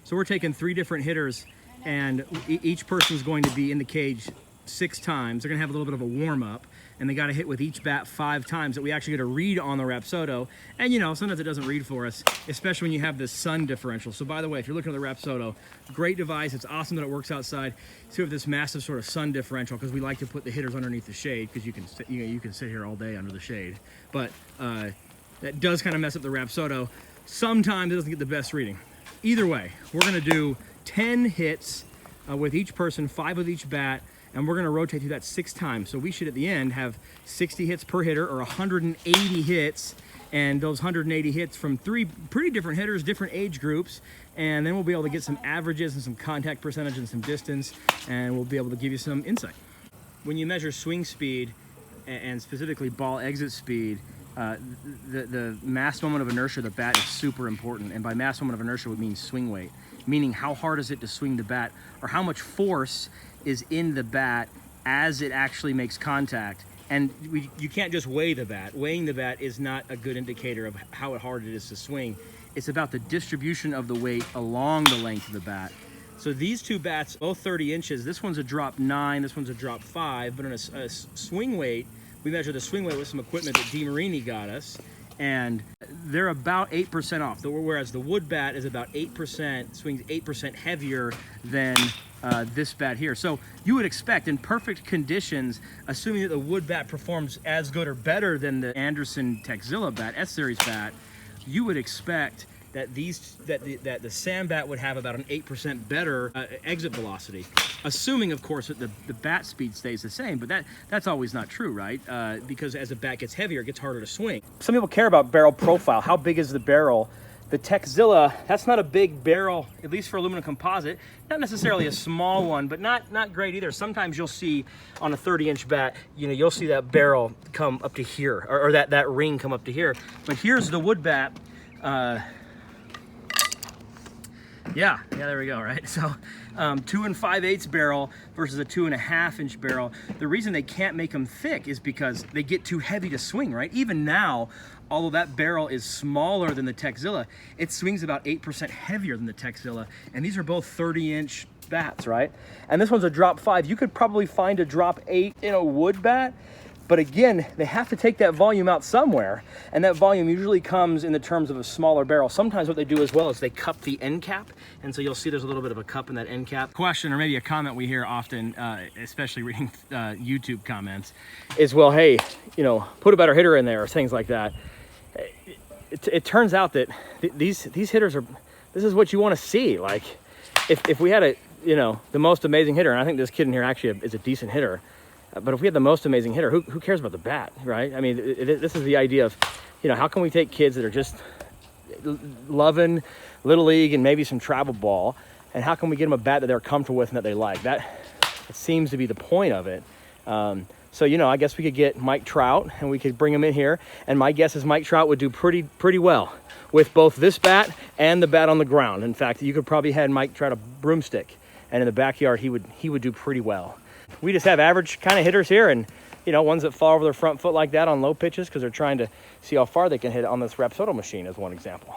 So we're taking 3 different hitters, and each person's going to be in the cage 6 times. They're gonna have a little bit of a warm-up, and they got to hit with each bat 5 times that we actually get a read on the Rapsodo. And you know, sometimes it doesn't read for us, especially when you have this sun differential. So by the way, if you're looking at the Rapsodo, great device. It's awesome that it works outside. So we have this massive sort of sun differential because we like to put the hitters underneath the shade because you can sit here all day under the shade. But that does kind of mess up the Rapsodo. Sometimes it doesn't get the best reading. Either way, we're gonna do 10 hits with each person, 5 with each bat, and we're gonna rotate through that 6 times. So we should at the end have 60 hits per hitter or 180 hits, and those 180 hits from 3 pretty different hitters, different age groups, and then we'll be able to get some averages and some contact percentage and some distance, and we'll be able to give you some insight. When you measure swing speed and specifically ball exit speed, the mass moment of inertia of the bat is super important. And by mass moment of inertia, we mean swing weight, meaning how hard is it to swing the bat, or how much force is in the bat as it actually makes contact. And you can't just weigh the bat. Weighing the bat is not a good indicator of how hard it is to swing. It's about the distribution of the weight along the length of the bat. So these 2 bats, both 30 inches, this one's a drop 9, this one's a drop 5, but on a swing weight, we measure the swing weight with some equipment that DeMarini got us, and they're about 8% off, whereas the wood bat is about 8%, swings 8% heavier than this bat here. So you would expect in perfect conditions, assuming that the wood bat performs as good or better than the Anderson Texzilla bat, S-Series bat, you would expect that the sand bat would have about an 8% better exit velocity, assuming of course that the bat speed stays the same, but that's always not true, right? Because as the bat gets heavier, it gets harder to swing. Some people care about barrel profile. How big is the barrel? The Texzilla, that's not a big barrel, at least for aluminum composite. Not necessarily a small one, but not great either. Sometimes you'll see on a 30-inch bat, you know, you'll see that barrel come up to here, or that ring come up to here. But here's the wood bat. Yeah, there we go, right? So 2 5/8 barrel versus a 2.5-inch barrel. The reason they can't make them thick is because they get too heavy to swing, right? Even now, although that barrel is smaller than the Texzilla, it swings about 8% heavier than the Texzilla. And these are both 30-inch bats, right? And this one's a drop 5. You could probably find a drop 8 in a wood bat, but again, they have to take that volume out somewhere, and that volume usually comes in the terms of a smaller barrel. Sometimes what they do as well is they cup the end cap, and so you'll see there's a little bit of a cup in that end cap. Question, or maybe a comment we hear often, especially reading YouTube comments, is, well, hey, you know, put a better hitter in there, or things like that. It turns out that these hitters are, this is what you want to see. Like, if we had the most amazing hitter, and I think this kid in here actually is a decent hitter, but if we had the most amazing hitter, who cares about the bat, right? I mean, this is the idea of, you know, how can we take kids that are just loving Little League and maybe some travel ball, and how can we get them a bat that they're comfortable with and that they like? That seems to be the point of it. So, you know, I guess we could get Mike Trout and we could bring him in here, and my guess is Mike Trout would do pretty well with both this bat and the bat on the ground. In fact, you could probably hand Mike Trout a broomstick, and in the backyard he would do pretty well. We just have average kind of hitters here, and, you know, ones that fall over their front foot like that on low pitches because they're trying to see how far they can hit it on this Rapsodo machine, as one example.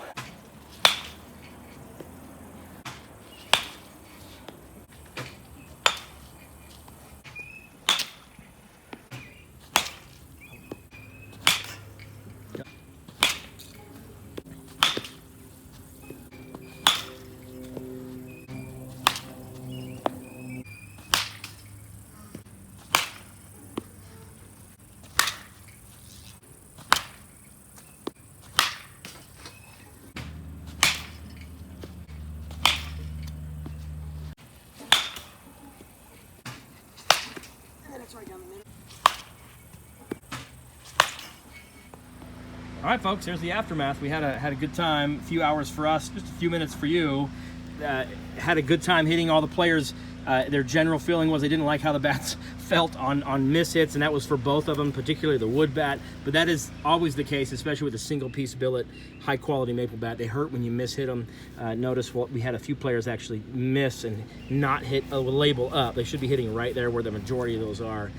All right, folks, here's the aftermath. We had a good time, a few hours for us, just a few minutes for you. Had a good time hitting all the players. Their general feeling was they didn't like how the bats felt on miss hits, and that was for both of them, particularly the wood bat. But that is always the case, especially with a single-piece billet, high-quality maple bat. They hurt when you miss-hit them. Notice we had a few players actually miss and not hit a label up. They should be hitting right there where the majority of those are.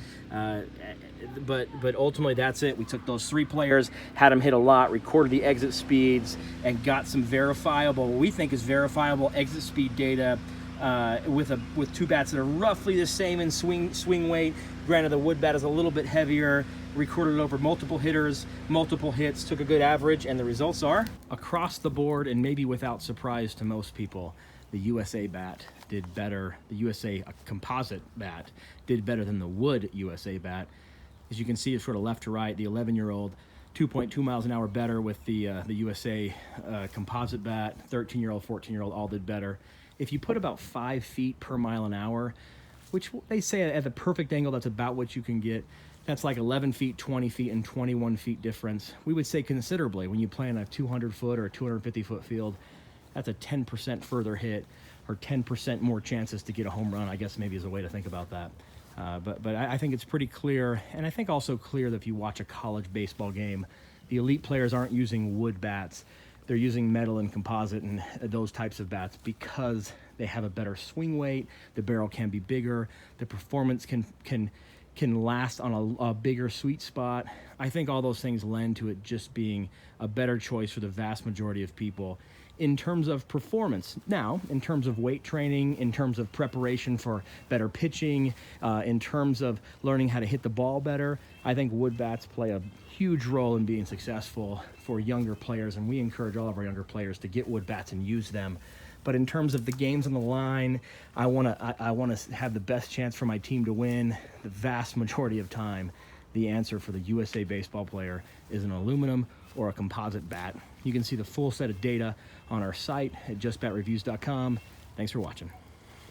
but ultimately that's it. We took those 3 players, had them hit a lot, recorded the exit speeds, and got some verifiable, what we think is verifiable exit speed data with 2 bats that are roughly the same in swing weight. Granted, the wood bat is a little bit heavier. Recorded over multiple hitters, multiple hits, took a good average, and the results are across the board, and maybe without surprise to most people, the USA bat did better. The USA composite bat did better than the wood USA bat. As you can see, it's sort of left to right. The 11-year-old, 2.2 miles an hour better with the USA composite bat. 13-year-old, 14-year-old all did better. If you put about 5 feet per mile an hour, which they say at the perfect angle, that's about what you can get. That's like 11 feet, 20 feet, and 21 feet difference. We would say considerably when you play in a 200-foot or a 250-foot field. That's a 10% further hit, or 10% more chances to get a home run, I guess maybe is a way to think about that. But I think it's pretty clear, and I think also clear that if you watch a college baseball game, the elite players aren't using wood bats. They're using metal and composite and those types of bats because they have a better swing weight, the barrel can be bigger, the performance can last on a bigger sweet spot. I think all those things lend to it just being a better choice for the vast majority of people in terms of performance. Now, in terms of weight training, in terms of preparation for better pitching, in terms of learning how to hit the ball better, I think wood bats play a huge role in being successful for younger players, and we encourage all of our younger players to get wood bats and use them. But in terms of the games on the line, I want to have the best chance for my team to win. The vast majority of time, the answer for the USA baseball player is an aluminum or a composite bat. You can see the full set of data on our site at justbatreviews.com. Thanks for watching.